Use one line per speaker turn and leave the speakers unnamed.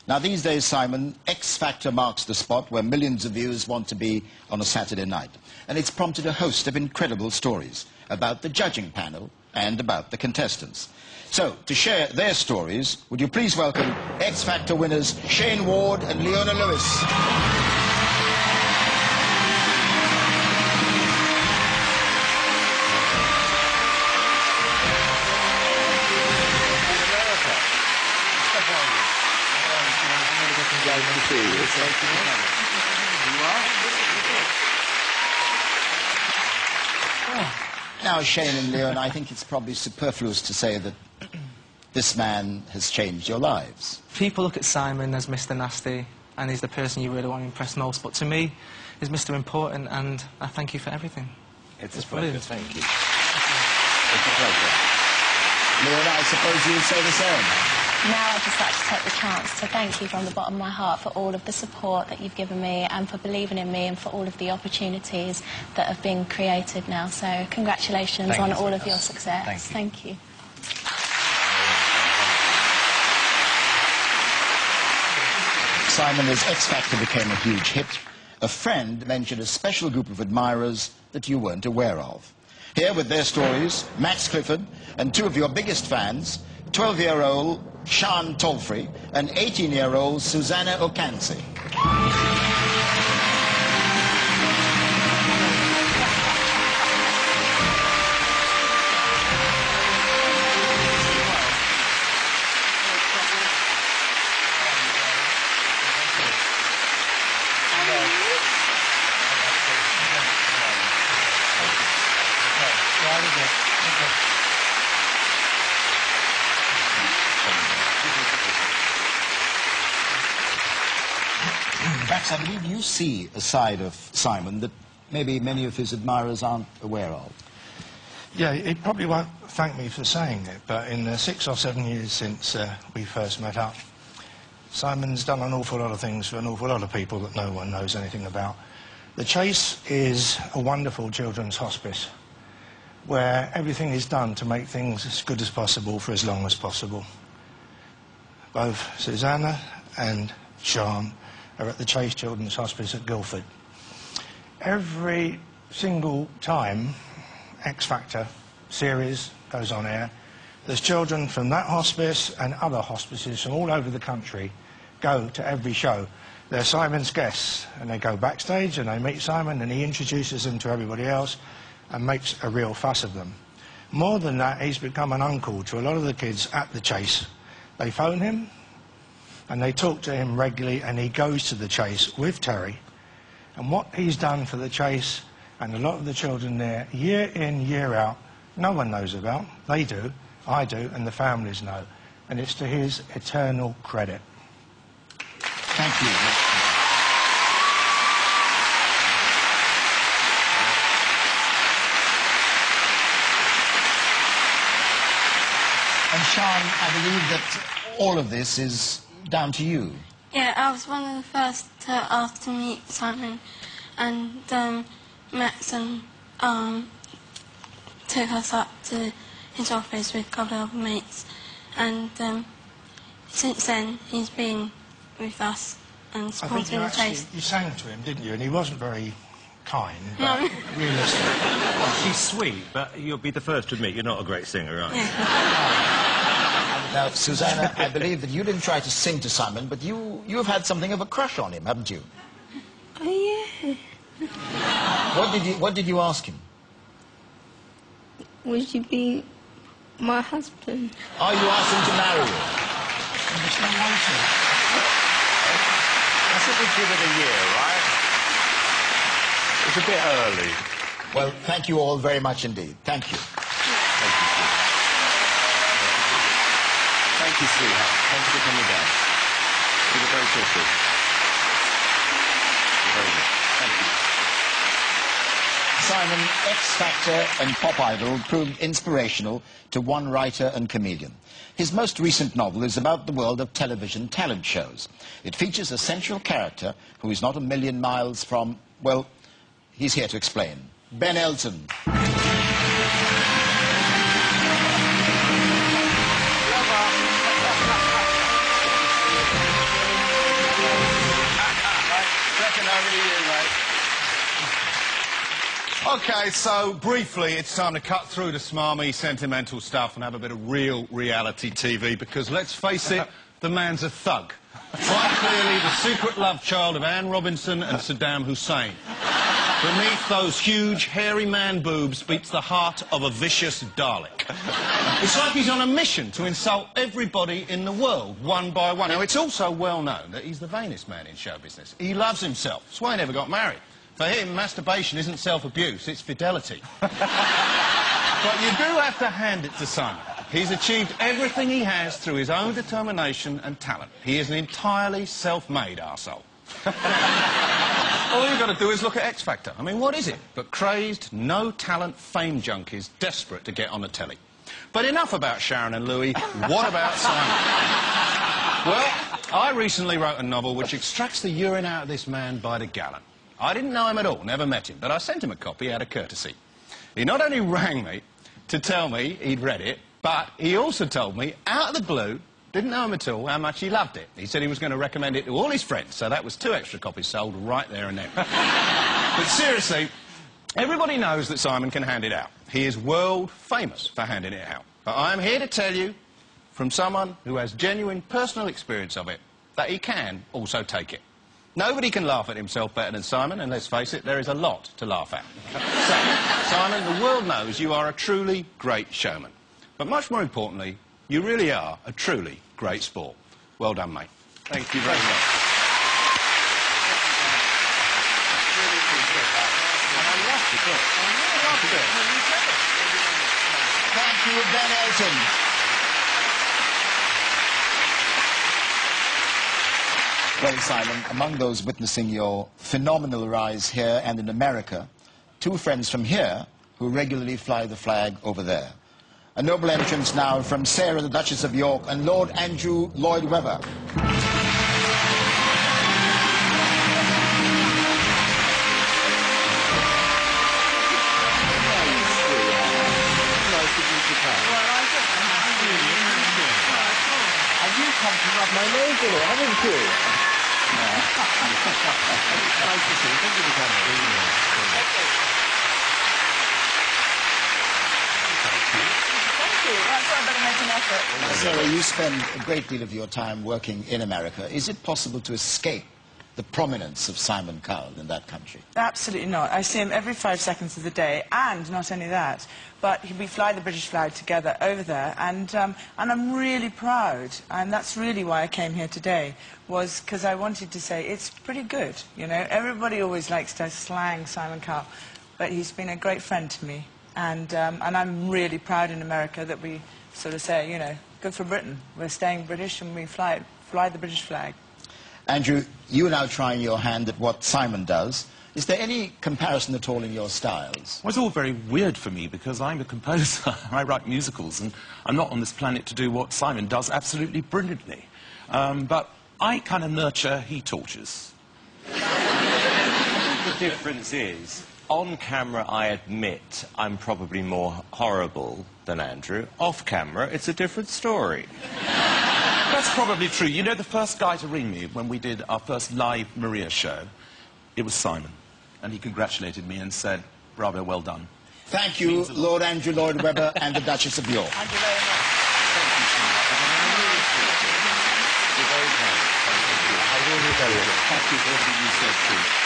Now, these days, Simon, X Factor marks the spot where millions of viewers want to be on a Saturday night. And it's prompted a host of incredible stories about the judging panel and about the contestants. So, to share their stories, would you please welcome X Factor winners Shane Ward and Leona Lewis. Now, Shane and Leon, I think it's probably superfluous to say that this man has changed your lives.
People look at Simon as Mr. Nasty, and he's the person you really want to impress most, but to me, he's Mr. Important, and I thank you for everything.
It's a pleasure, thank you.
It's a pleasure. Leon, I suppose you would say the same.
Now I'd just like to take the chance to thank you from the bottom of my heart for all of the support that you've given me and for believing in me and for all of the opportunities that have been created now. So congratulations on all of your success. Thank you.
Simon, as X Factor became a huge hit, a friend mentioned a special group of admirers that you weren't aware of. Here with their stories, Max Clifford and two of your biggest fans, 12-year-old Sean Tolfrey and 18-year-old Susanna Okansi. Max, I believe you see a side of Simon that maybe many of his admirers aren't aware of.
Yeah, he probably won't thank me for saying it, but in the 6 or 7 years since we first met up, Simon's done an awful lot of things for an awful lot of people that no one knows anything about. The Chase is a wonderful children's hospice where everything is done to make things as good as possible for as long as possible. Both Susanna and Sean are at the Chase Children's Hospice at Guildford. Every single time X Factor series goes on air, there's children from that hospice and other hospices from all over the country go to every show. They're Simon's guests, and they go backstage and they meet Simon and he introduces them to everybody else and makes a real fuss of them. More than that, he's become an uncle to a lot of the kids at the Chase. They phone him and they talk to him regularly, and he goes to the Chase with Terry. And what he's done for the Chase and a lot of the children there, year in, year out, no one knows about. They do, I do, and the families know. And it's to his eternal credit.
Thank you. And Sean, I believe that all of this is down to you.
Yeah, I was one of the first to ask to meet Simon, and Max and took us up to his office with a couple of mates, and since then he's been with us and supporting the Chase.
You sang to him, didn't you? And he wasn't very kind, but realistic.
Well, she's sweet, but you'll be the first to admit you're not a great singer, are you?
Now, Susanna, I believe that you didn't try to sing to Simon, but you've had something of a crush on him, haven't you?
Oh, yeah.
What did you ask him?
Would you be my husband?
Oh, you asked him to marry you?
I said we'd give it a year, right? It's a bit early.
Well, thank you all very much indeed. Thank you.
Thank you, sweetheart. Thank you for coming down. You were very thoughtful. Very good. Thank you.
Simon, X Factor and Pop Idol proved inspirational to one writer and comedian. His most recent novel is about the world of television talent shows. It features a central character who is not a million miles from, well, he's here to explain. Ben Elton.
OK, so, briefly, it's time to cut through the smarmy, sentimental stuff and have a bit of real reality TV, because, let's face it, the man's a thug. Quite clearly the secret love child of Anne Robinson and Saddam Hussein. Beneath those huge, hairy man boobs beats the heart of a vicious Dalek. It's like he's on a mission to insult everybody in the world, one by one. Now, it's also well known that he's the vainest man in show business. He loves himself. That's why he never got married. For him, masturbation isn't self-abuse, it's fidelity. But you do have to hand it to Simon. He's achieved everything he has through his own determination and talent. He is an entirely self-made arsehole. All you've got to do is look at X Factor. I mean, what is it but crazed, no-talent fame junkies desperate to get on the telly? But enough about Sharon and Louis. What about Simon? Well, I recently wrote a novel which extracts the urine out of this man by the gallon. I didn't know him at all, never met him, but I sent him a copy out of courtesy. He not only rang me to tell me he'd read it, but he also told me, out of the blue, didn't know him at all, how much he loved it. He said he was going to recommend it to all his friends, so that was 2 extra copies sold right there and then. But seriously, everybody knows that Simon can hand it out. He is world famous for handing it out. But I'm here to tell you, from someone who has genuine personal experience of it, that he can also take it. Nobody can laugh at himself better than Simon, and let's face it, there is a lot to laugh at. So, Simon, the world knows you are a truly great showman. But much more importantly, you really are a truly great sport. Well done, mate. Thank you very much.
Thank you, Ben Elton. Well, Simon, among those witnessing your phenomenal rise here and in America, 2 friends from here who regularly fly the flag over there. A noble entrance now from Sarah, the Duchess of York, and Lord Andrew Lloyd Webber.
Have you come to rub my nose in it, haven't you? Nice to see you. Thank you for coming.
Sarah, you spend a great deal of your time working in America. Is it possible to escape the prominence of Simon Cowell in that country?
Absolutely not. I see him every 5 seconds of the day, and not only that, but we fly the British flag together over there, and I'm really proud, and that's really why I came here today, was because I wanted to say it's pretty good, you know. Everybody always likes to slang Simon Cowell, but he's been a great friend to me, and I'm really proud in America that we sort of say, you know, good for Britain. We're staying British, and we fly the British flag.
Andrew, you are now trying your hand at what Simon does. Is there any comparison at all in your styles?
Well, it's all very weird for me because I'm a composer. I write musicals, and I'm not on this planet to do what Simon does absolutely brilliantly. But I kind of nurture, he tortures.
The difference is, on camera, I admit I'm probably more horrible than Andrew. Off camera, it's a different story.
That's probably true. You know, the first guy to ring me when we did our first live Maria show, it was Simon. And he congratulated me and said, bravo, well done.
Thank you, Lord Andrew Lloyd Webber and the Duchess of York.
Thank you very much.
You're very kind. I will be very good.
Thank you for everything you said, too.